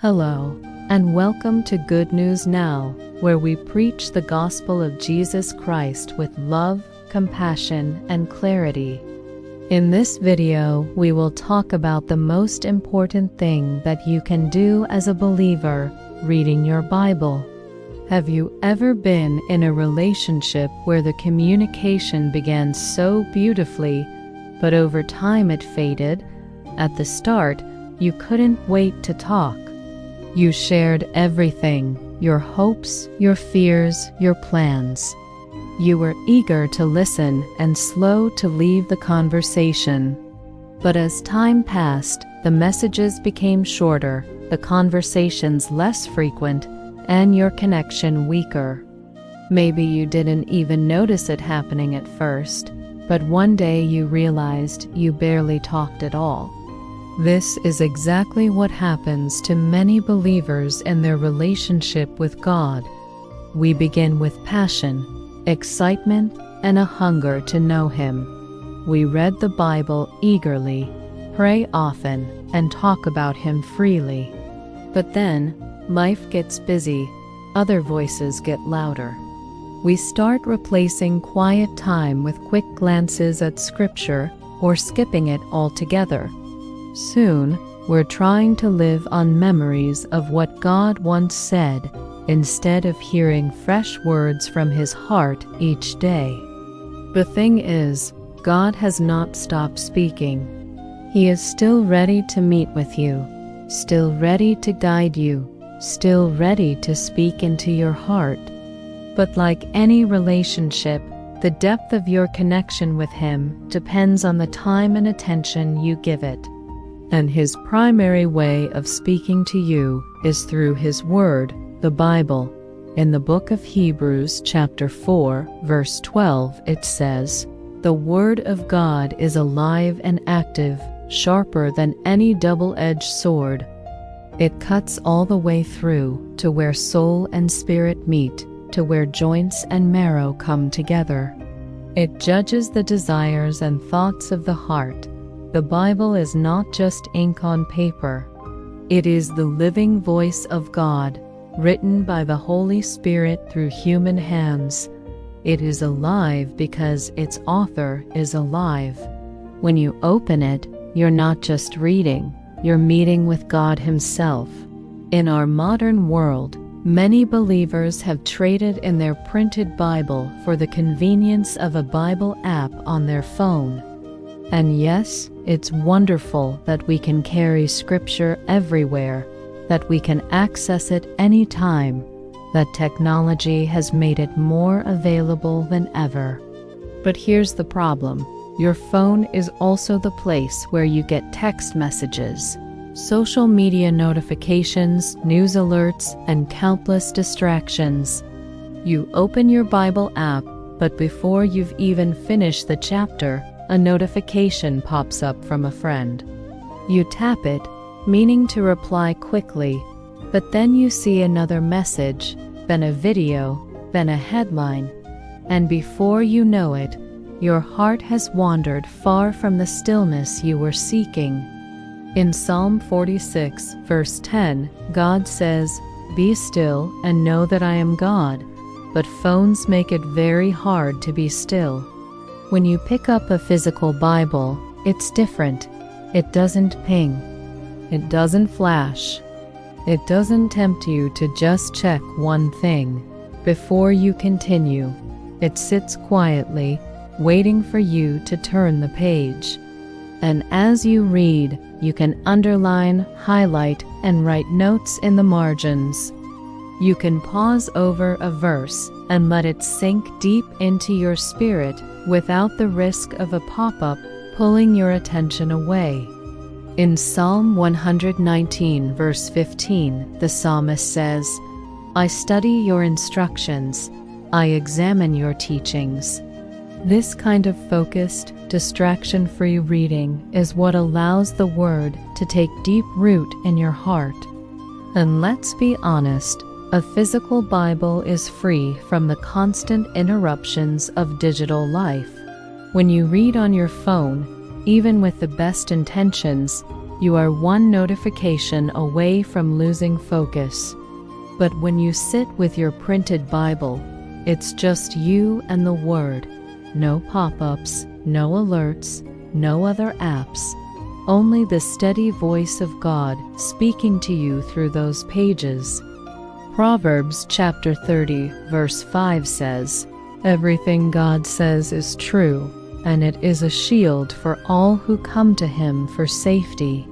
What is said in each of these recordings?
Hello, and welcome to Good News Now, where we preach the gospel of Jesus Christ with love, compassion, and clarity. In this video, we will talk about the most important thing that you can do as a believer: reading your Bible. Have you ever been in a relationship where the communication began so beautifully, but over time it faded? At the start, you couldn't wait to talk. You shared everything: your hopes, your fears, your plans. You were eager to listen and slow to leave the conversation. But as time passed, the messages became shorter, the conversations less frequent, and your connection weaker. Maybe you didn't even notice it happening at first, but one day you realized you barely talked at all. This is exactly what happens to many believers in their relationship with God. We begin with passion, excitement, and a hunger to know Him. We read the Bible eagerly, pray often, and talk about Him freely. But then, life gets busy, other voices get louder. We start replacing quiet time with quick glances at Scripture or skipping it altogether. Soon, we're trying to live on memories of what God once said, instead of hearing fresh words from His heart each day. The thing is, God has not stopped speaking. He is still ready to meet with you, still ready to guide you, still ready to speak into your heart. But like any relationship, the depth of your connection with Him depends on the time and attention you give it. And His primary way of speaking to you is through His Word, the Bible. In the book of Hebrews chapter 4, verse 12, it says, "The Word of God is alive and active, sharper than any double-edged sword. It cuts all the way through to where soul and spirit meet, to where joints and marrow come together. It judges the desires and thoughts of the heart." The Bible is not just ink on paper. It is the living voice of God, written by the Holy Spirit through human hands. It is alive because its author is alive. When you open it, you're not just reading, you're meeting with God Himself. In our modern world, many believers have traded in their printed Bible for the convenience of a Bible app on their phone. And yes, it's wonderful that we can carry Scripture everywhere, that we can access it anytime, that technology has made it more available than ever. But here's the problem: your phone is also the place where you get text messages, social media notifications, news alerts, and countless distractions. You open your Bible app, but before you've even finished the chapter, a notification pops up from a friend. You tap it, meaning to reply quickly, but then you see another message, then a video, then a headline, and before you know it, your heart has wandered far from the stillness you were seeking. In Psalm 46, verse 10, God says, "Be still and know that I am God," but phones make it very hard to be still. When you pick up a physical Bible, it's different. It doesn't ping. It doesn't flash. It doesn't tempt you to just check one thing before you continue. It sits quietly, waiting for you to turn the page. And as you read, you can underline, highlight, and write notes in the margins. You can pause over a verse and let it sink deep into your spirit without the risk of a pop-up pulling your attention away. In Psalm 119, verse 15, the psalmist says, "I study your instructions, I examine your teachings." This kind of focused, distraction-free reading is what allows the Word to take deep root in your heart. And let's be honest, a physical Bible is free from the constant interruptions of digital life. When you read on your phone, even with the best intentions, You are one notification away from losing focus. But when you sit with your printed Bible, it's just you and the Word. No pop-ups, no alerts, no other apps. Only the steady voice of God speaking to you through those pages. Proverbs chapter 30, verse 5 says, "Everything God says is true, and it is a shield for all who come to Him for safety."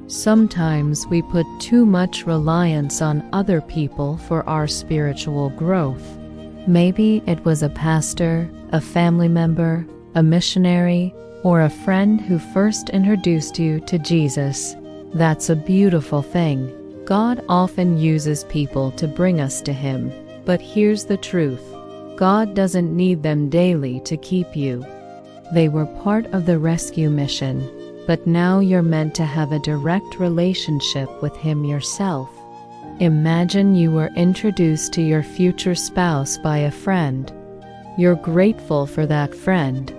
Sometimes we put too much reliance on other people for our spiritual growth. Maybe it was a pastor, a family member, a missionary, or a friend who first introduced you to Jesus. That's a beautiful thing. God often uses people to bring us to Him, but here's the truth. God doesn't need them daily to keep you. They were part of the rescue mission, but now you're meant to have a direct relationship with Him yourself. Imagine you were introduced to your future spouse by a friend. You're grateful for that friend.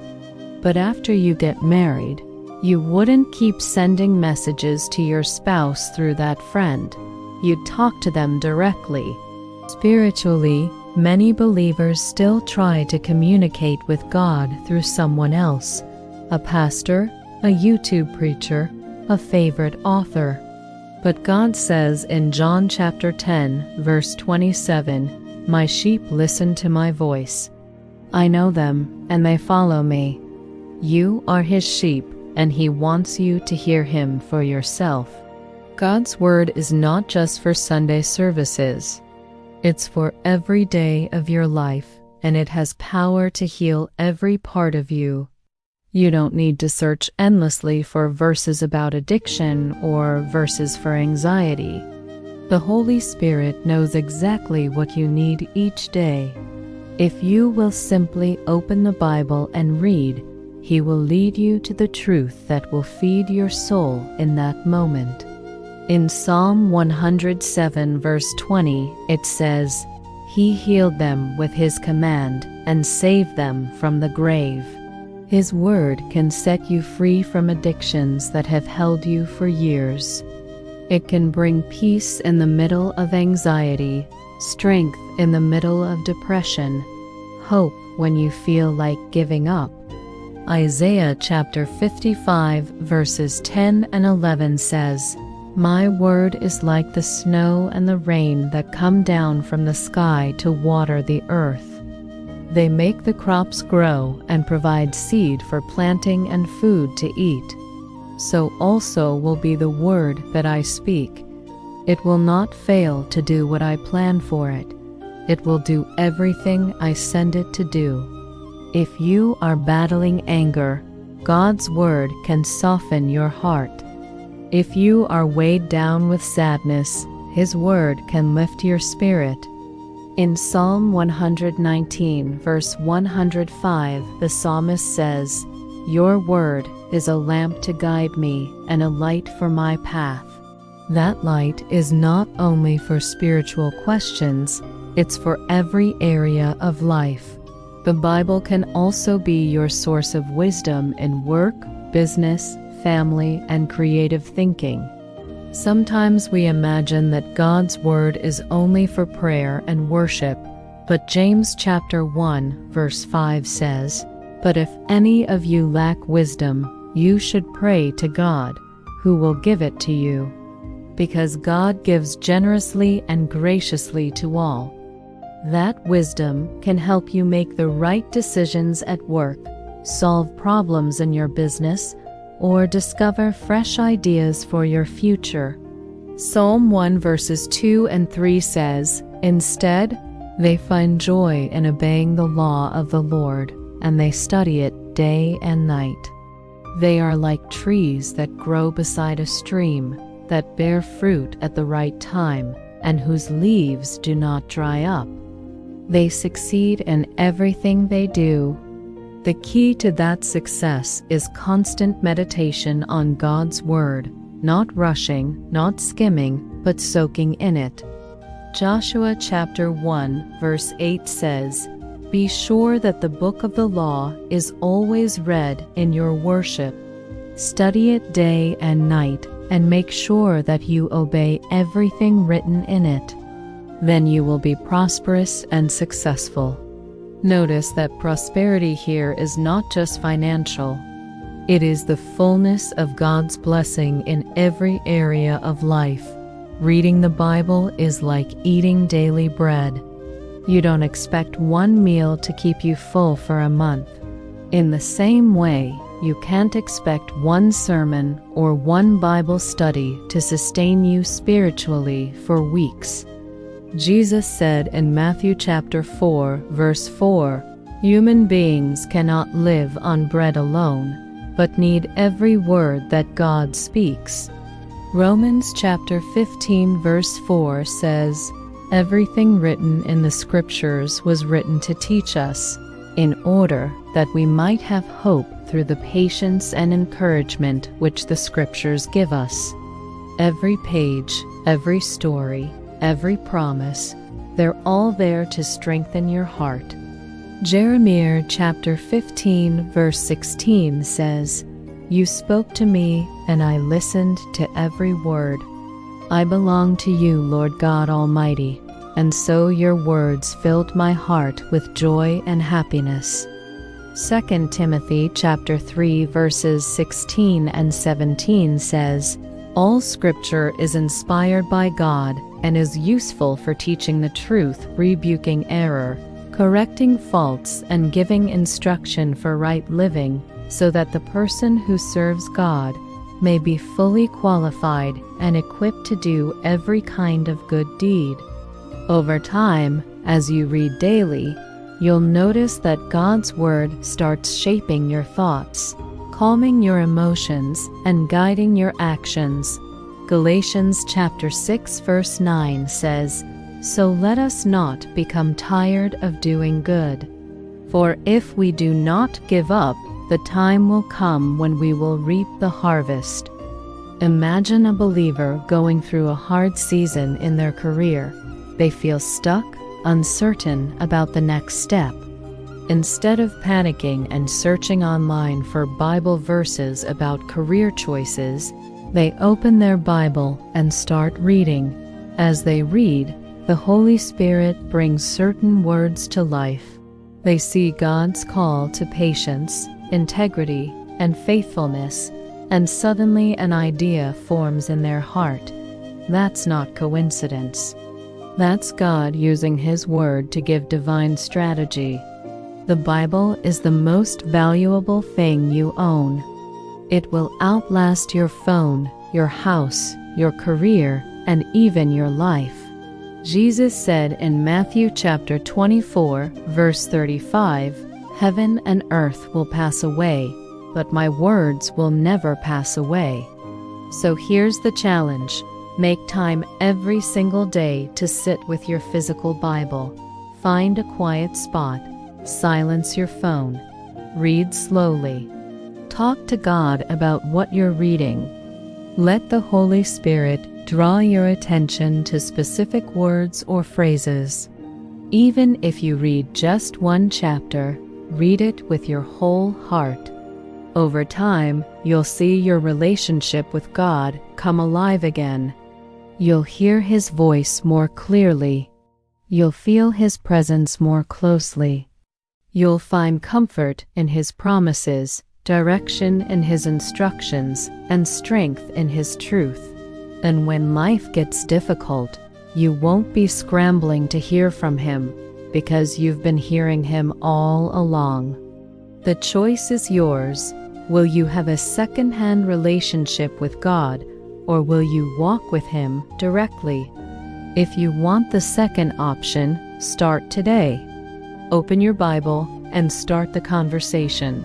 But after you get married, you wouldn't keep sending messages to your spouse through that friend. You'd talk to them directly. Spiritually, many believers still try to communicate with God through someone else, a pastor, a YouTube preacher, a favorite author. But God says in John chapter 10, verse 27, "My sheep listen to my voice. I know them, and they follow me." You are His sheep, and He wants you to hear Him for yourself. God's Word is not just for Sunday services. It's for every day of your life, and it has power to heal every part of you. You don't need to search endlessly for verses about addiction or verses for anxiety. The Holy Spirit knows exactly what you need each day. If you will simply open the Bible and read, He will lead you to the truth that will feed your soul in that moment. In Psalm 107 verse 20, it says, "He healed them with His command and saved them from the grave." His Word can set you free from addictions that have held you for years. It can bring peace in the middle of anxiety, strength in the middle of depression, hope when you feel like giving up. Isaiah chapter 55 verses 10 and 11 says, "My word is like the snow and the rain that come down from the sky to water the earth. They make the crops grow and provide seed for planting and food to eat. So also will be the word that I speak. It will not fail to do what I plan for it. It will do everything I send it to do." If you are battling anger, God's Word can soften your heart. If you are weighed down with sadness, His Word can lift your spirit. In Psalm 119, verse 105, the psalmist says, "Your word is a lamp to guide me and a light for my path." That light is not only for spiritual questions, it's for every area of life. The Bible can also be your source of wisdom in work, business, family, and creative thinking. Sometimes we imagine that God's Word is only for prayer and worship, but James chapter 1 verse 5 says, "But if any of you lack wisdom, you should pray to God, who will give it to you." Because God gives generously and graciously to all. That wisdom can help you make the right decisions at work, solve problems in your business, or discover fresh ideas for your future. Psalm 1 verses 2 and 3 says, "Instead, they find joy in obeying the law of the Lord, and they study it day and night. They are like trees that grow beside a stream, that bear fruit at the right time, and whose leaves do not dry up. They succeed in everything they do." The key to that success is constant meditation on God's Word, not rushing, not skimming, but soaking in it. Joshua chapter 1 verse 8 says, "Be sure that the book of the law is always read in your worship. Study it day and night, and make sure that you obey everything written in it. Then you will be prosperous and successful. Notice that prosperity here is not just financial. It is the fullness of God's blessing in every area of life. Reading the Bible is like eating daily bread. You don't expect one meal to keep you full for a month. In the same way, you can't expect one sermon or one Bible study to sustain you spiritually for weeks. Jesus said in Matthew chapter 4, verse 4, "Human beings cannot live on bread alone, but need every word that God speaks." Romans chapter 15, verse 4 says, "Everything written in the Scriptures was written to teach us, in order that we might have hope through the patience and encouragement which the Scriptures give us." Every page, every story, every promise, they're all there to strengthen your heart. Jeremiah chapter 15, verse 16 says, "You spoke to me, and I listened to every word. I belong to you, Lord God Almighty, and so your words filled my heart with joy and happiness." 2 Timothy chapter 3, verses 16 and 17 says, "All Scripture is inspired by God and is useful for teaching the truth, rebuking error, correcting faults, and giving instruction for right living, so that the person who serves God may be fully qualified and equipped to do every kind of good deed." Over time, as you read daily, you'll notice that God's Word starts shaping your thoughts, calming your emotions, and guiding your actions. Galatians chapter 6, verse 9 says, "So let us not become tired of doing good. For if we do not give up, the time will come when we will reap the harvest." Imagine a believer going through a hard season in their career. They feel stuck, uncertain about the next step. Instead of panicking and searching online for Bible verses about career choices, they open their Bible and start reading. As they read, the Holy Spirit brings certain words to life. They see God's call to patience, integrity, and faithfulness, and suddenly an idea forms in their heart. That's not coincidence. That's God using His Word to give divine strategy. The Bible is the most valuable thing you own. It will outlast your phone, your house, your career, and even your life. Jesus said in Matthew chapter 24, verse 35, "Heaven and earth will pass away, but my words will never pass away." So here's the challenge. Make time every single day to sit with your physical Bible. Find a quiet spot. Silence your phone. Read slowly. Talk to God about what you're reading. Let the Holy Spirit draw your attention to specific words or phrases. Even if you read just one chapter, read it with your whole heart. Over time, you'll see your relationship with God come alive again. You'll hear His voice more clearly. You'll feel His presence more closely. You'll find comfort in His promises, direction in His instructions, and strength in His truth. And when life gets difficult, you won't be scrambling to hear from Him, because you've been hearing Him all along. The choice is yours. Will you have a second-hand relationship with God, or will you walk with Him directly? If you want the second option, start today. Open your Bible and start the conversation.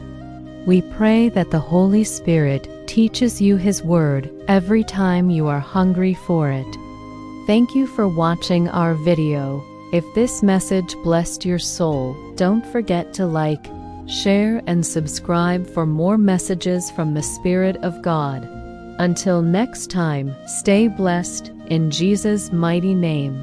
We pray that the Holy Spirit teaches you His Word every time you are hungry for it. Thank you for watching our video. If this message blessed your soul, don't forget to like, share, and subscribe for more messages from the Spirit of God. Until next time, stay blessed in Jesus' mighty name.